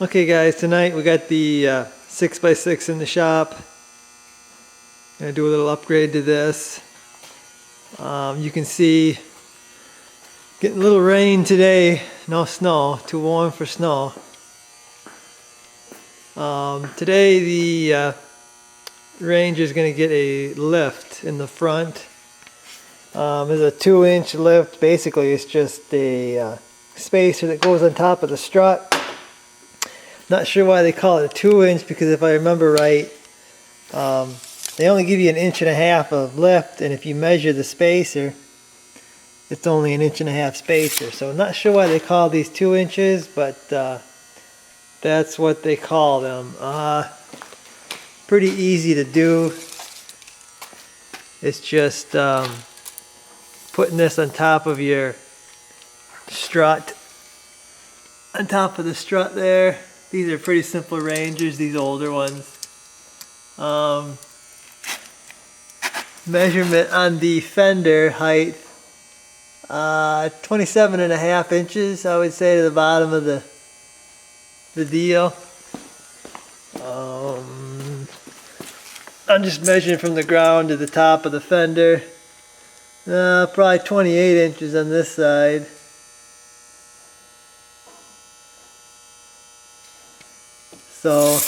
Okay guys, tonight we got the 6x6 in the shop. Gonna do a little upgrade to this. You can see getting a little rain today, no snow, too warm for snow. Today the Ranger is gonna get a lift in the front. There's a 2-inch lift. Basically it's just a spacer that goes on top of the strut. Not sure why they call it a 2-inch, because if I remember right, they only give you 1.5 inches of lift, and if you measure the spacer, it's only 1.5 inch spacer. So I'm not sure why they call these 2 inches, but that's what they call them. Pretty easy to do. It's just putting this on top of your strut, on top of the strut there. These are pretty simple Rangers, these older ones. Measurement on the fender height, 27.5 inches, I would say, to the bottom of the deal. I'm just measuring from the ground to the top of the fender. Probably 28 inches on this side. So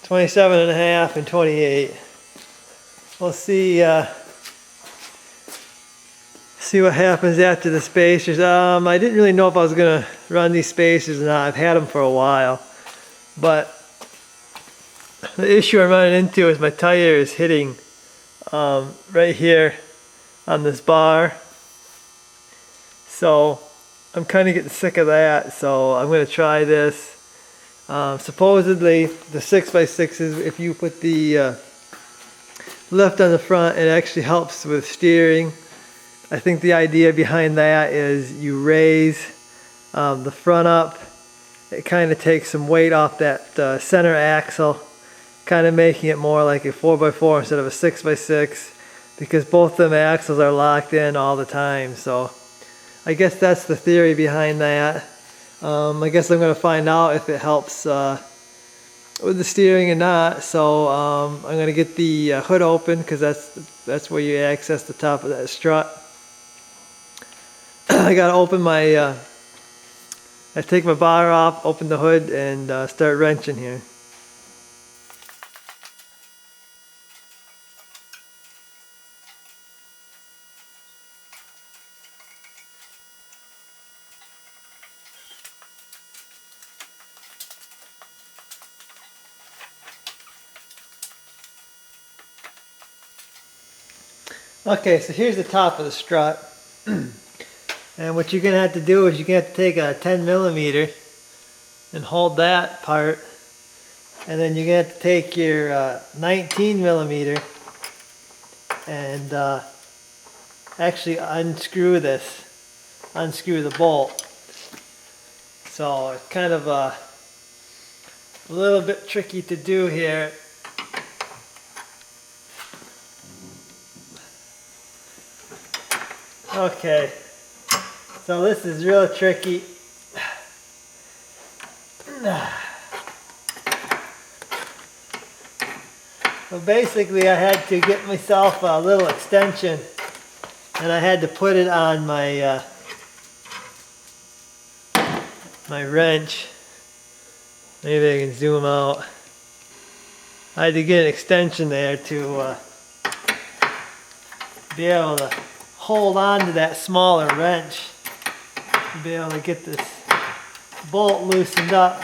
27.5 and 28. We'll see what happens after the spacers. I didn't really know if I was gonna run these spacers or not. I've had them for a while, but the issue I'm running into is my tire is hitting right here on this bar. So I'm kind of getting sick of that. So I'm gonna try this. Supposedly the 6x6s, if you put the lift on the front, it actually helps with steering. I think the idea behind that is you raise the front up. It kind of takes some weight off that center axle, kind of making it more like a 4x4 instead of a 6x6, because both them axles are locked in all the time. So I guess that's the theory behind that. I guess I'm going to find out if it helps with the steering or not. So I'm going to get the hood open, because that's where you access the top of that strut. I got to open my, I take my bar off, open the hood, and start wrenching here. Okay, so here's the top of the strut. And what you're going to have to do is you're going to have to take a 10mm and hold that part. And then you're going to have to take your 19mm and actually unscrew the bolt. So it's kind of a little bit tricky to do here. Okay, so this is real tricky. So basically I had to get myself a little extension, and I had to put it on my my wrench. Maybe I can zoom out. I had to get an extension there to be able to hold on to that smaller wrench to be able to get this bolt loosened up.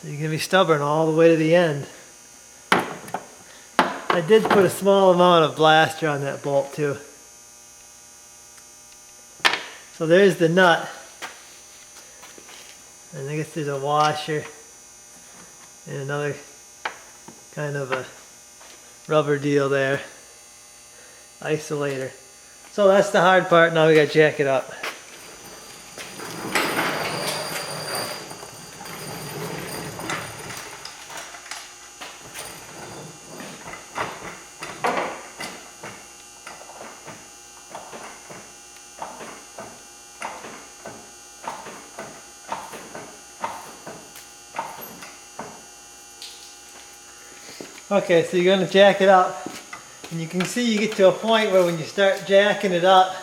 So you're going to be stubborn all the way to the end. I did put a small amount of blaster on that bolt too. So there's the nut. And I guess there's a washer and another kind of a rubber deal there. Isolator. So that's the hard part. Now we got to jack it up. Okay, so you're going to jack it up, and you can see you get to a point where when you start jacking it up,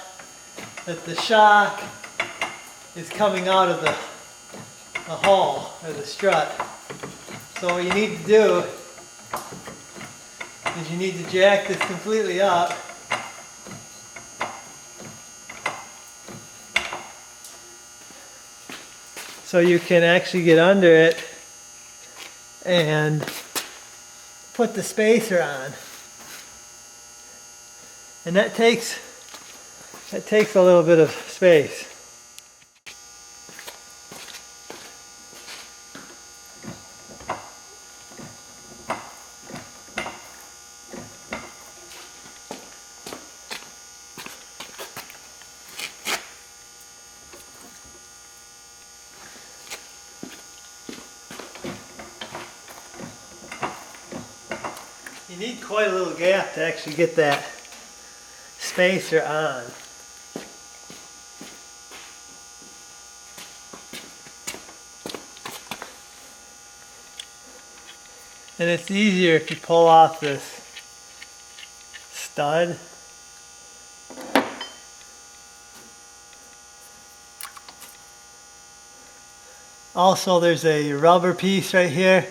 that the shock is coming out of the hull, or the strut. So what you need to do is you need to jack this completely up, so you can actually get under it and put the spacer on. And that takes a little bit of space. You need quite a little gap to actually get that spacer on. And it's easier if you pull off this stud. Also, there's a rubber piece right here.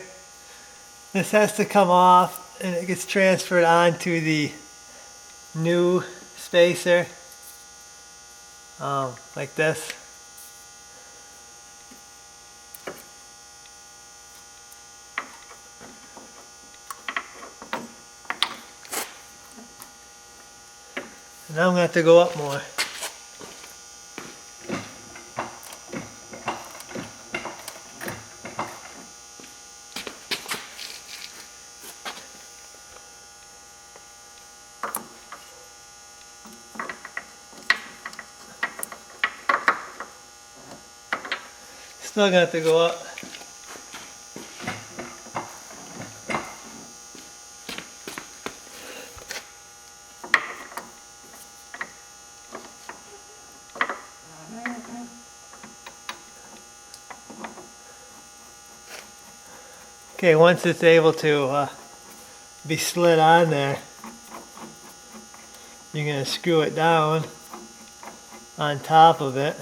This has to come off, and it gets transferred onto the new spacer, like this. And now I'm going to have to go up more. Still gonna have to go up. Okay, once it's able to be slid on there, you're gonna screw it down on top of it.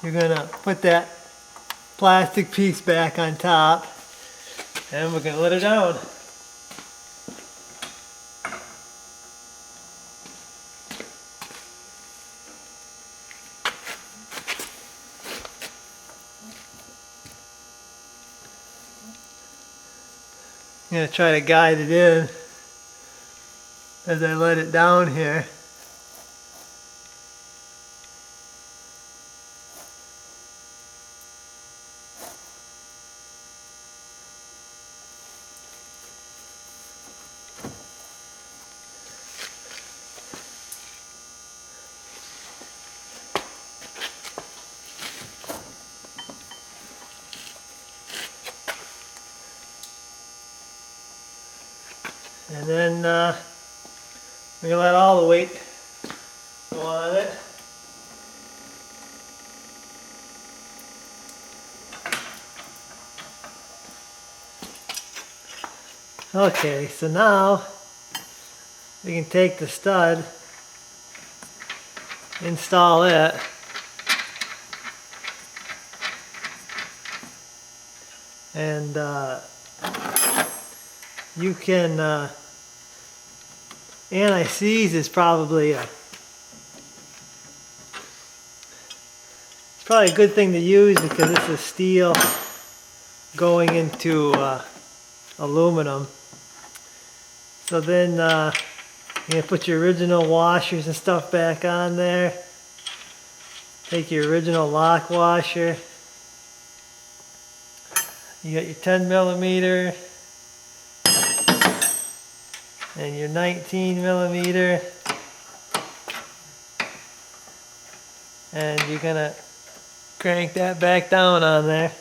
You're gonna put that plastic piece back on top, and we're gonna let it down. I'm gonna try to guide it in as I let it down here. And then we're going to let all the weight go on it. Okay, so now we can take the stud, install it, and you can anti-seize is probably it's probably a good thing to use because this is steel going into aluminum. So then you're going to put your original washers and stuff back on there. Take your original lock washer. You got your 10 millimeter and your 19 millimeter, and you're gonna crank that back down on there.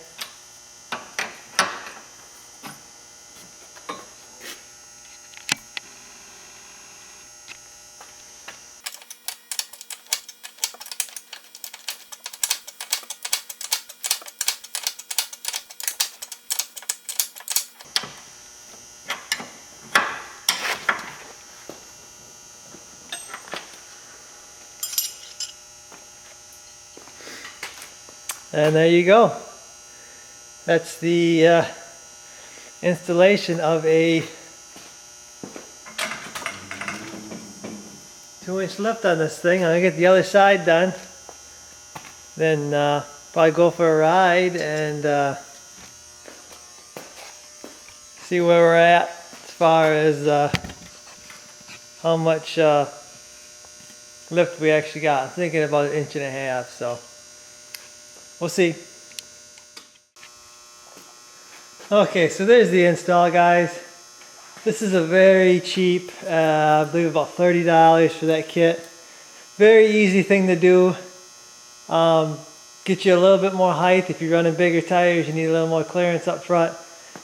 And there you go. That's the installation of a 2-inch lift on this thing. I'm gonna get the other side done. Then probably go for a ride and see where we're at as far as how much lift we actually got. I'm thinking about 1.5 inches, so we'll see. Okay, so there's the install, guys. This is a very cheap, I believe about $30 for that kit. Very easy thing to do. Get you a little bit more height. If you're running bigger tires, you need a little more clearance up front.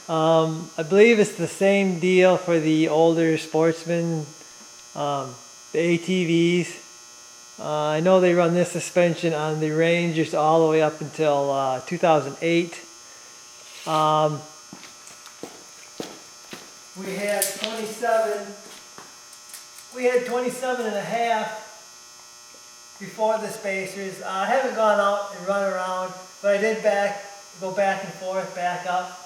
I believe it's the same deal for the older Sportsman, the ATVs. I know they run this suspension on the Rangers all the way up until 2008. We had 27 and a half before the spacers. I haven't gone out and run around, but I did go back and forth, back up.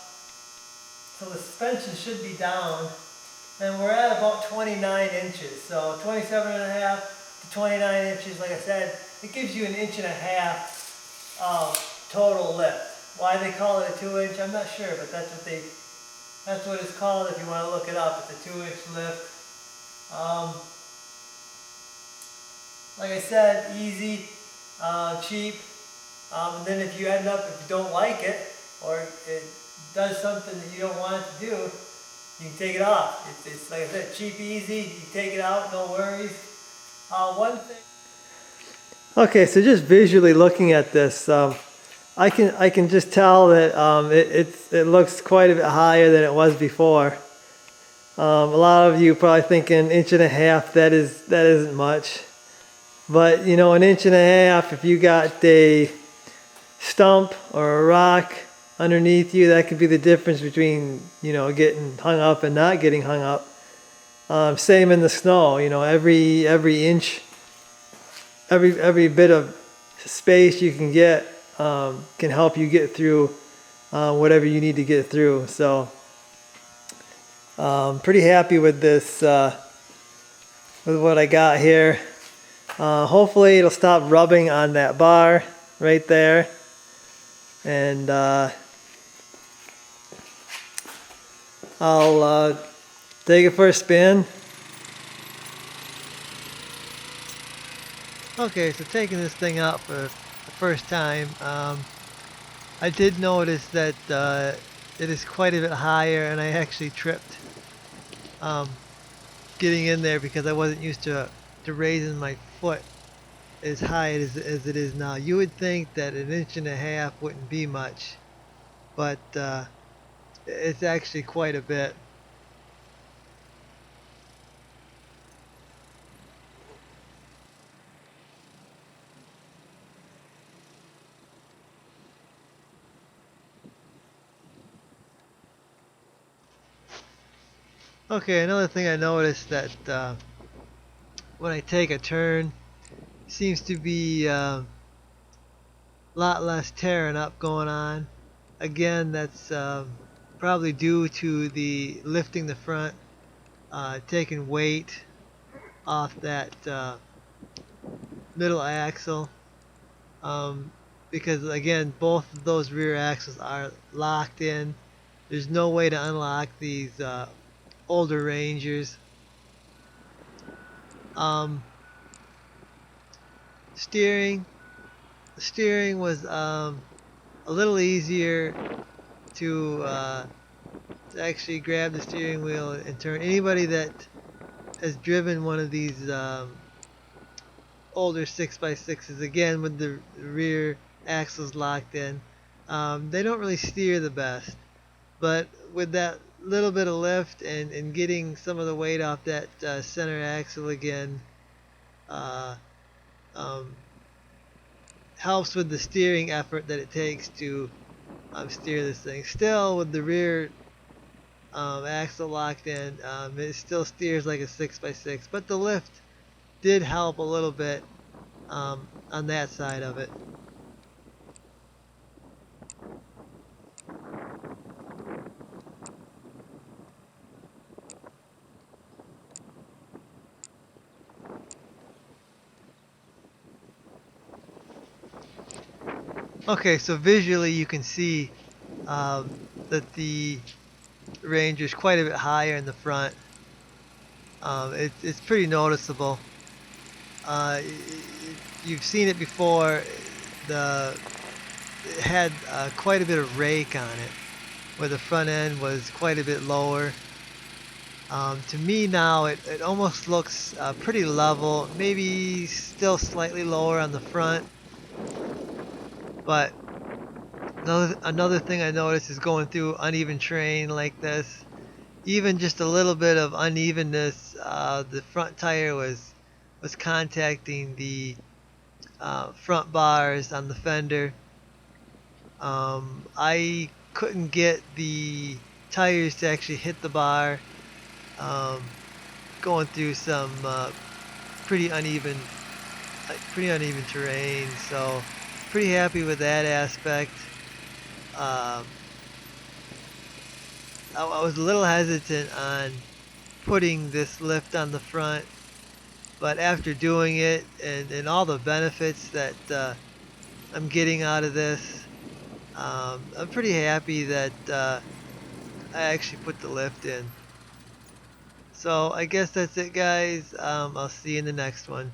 So the suspension should be down. And we're at about 29 inches. So 27 and a half to 29 inches, like I said, it gives you 1.5 inches of total lift. Why they call it a 2-inch, I'm not sure, but that's what it's called if you want to look it up. It's a 2-inch lift. Like I said, easy, cheap. And then if you don't like it, or it does something that you don't want it to do, you can take it off. It's like I said, cheap, easy. You take it out, no worries. One thing. Okay, so just visually looking at this, I can just tell that it looks quite a bit higher than it was before. A lot of you probably thinking 1.5 inches, that isn't much, but you know, 1.5 inches, if you got a stump or a rock underneath you, that could be the difference between, you know, getting hung up and not getting hung up. Same in the snow, you know, every inch, every bit of space you can get can help you get through whatever you need to get through. So pretty happy with this, with what I got here. Hopefully it'll stop rubbing on that bar right there, and I'll take it for a spin. Okay, so taking this thing out for the first time, I did notice that it is quite a bit higher, and I actually tripped getting in there because I wasn't used to raising my foot as high as it is now. You would think that 1.5 inches wouldn't be much, but it's actually quite a bit. Okay, another thing I noticed that when I take a turn, seems to be a lot less tearing up going on. Again, that's probably due to the lifting the front, taking weight off that middle axle, because again, both of those rear axles are locked in. There's no way to unlock these older Rangers. The steering was a little easier to actually grab the steering wheel and turn. Anybody that has driven one of these older 6x6s, again with the rear axles locked in, they don't really steer the best. But with that little bit of lift and getting some of the weight off that center axle again, uh, um, helps with the steering effort that it takes to steer this thing. Still, with the rear axle locked in, it still steers like a 6x6, but the lift did help a little bit on that side of it. Okay, so visually you can see that the Ranger is quite a bit higher in the front. It's pretty noticeable. You've seen it before. It had quite a bit of rake on it, where the front end was quite a bit lower. To me now, it almost looks pretty level, maybe still slightly lower on the front. But another thing I noticed is going through uneven terrain like this, even just a little bit of unevenness, the front tire was contacting the front bars on the fender. I couldn't get the tires to actually hit the bar, um, going through some pretty uneven terrain. So pretty happy with that aspect. Um, I was a little hesitant on putting this lift on the front, but after doing it and all the benefits that I'm getting out of this, I'm pretty happy that I actually put the lift in. So I guess that's it, guys. I'll see you in the next one.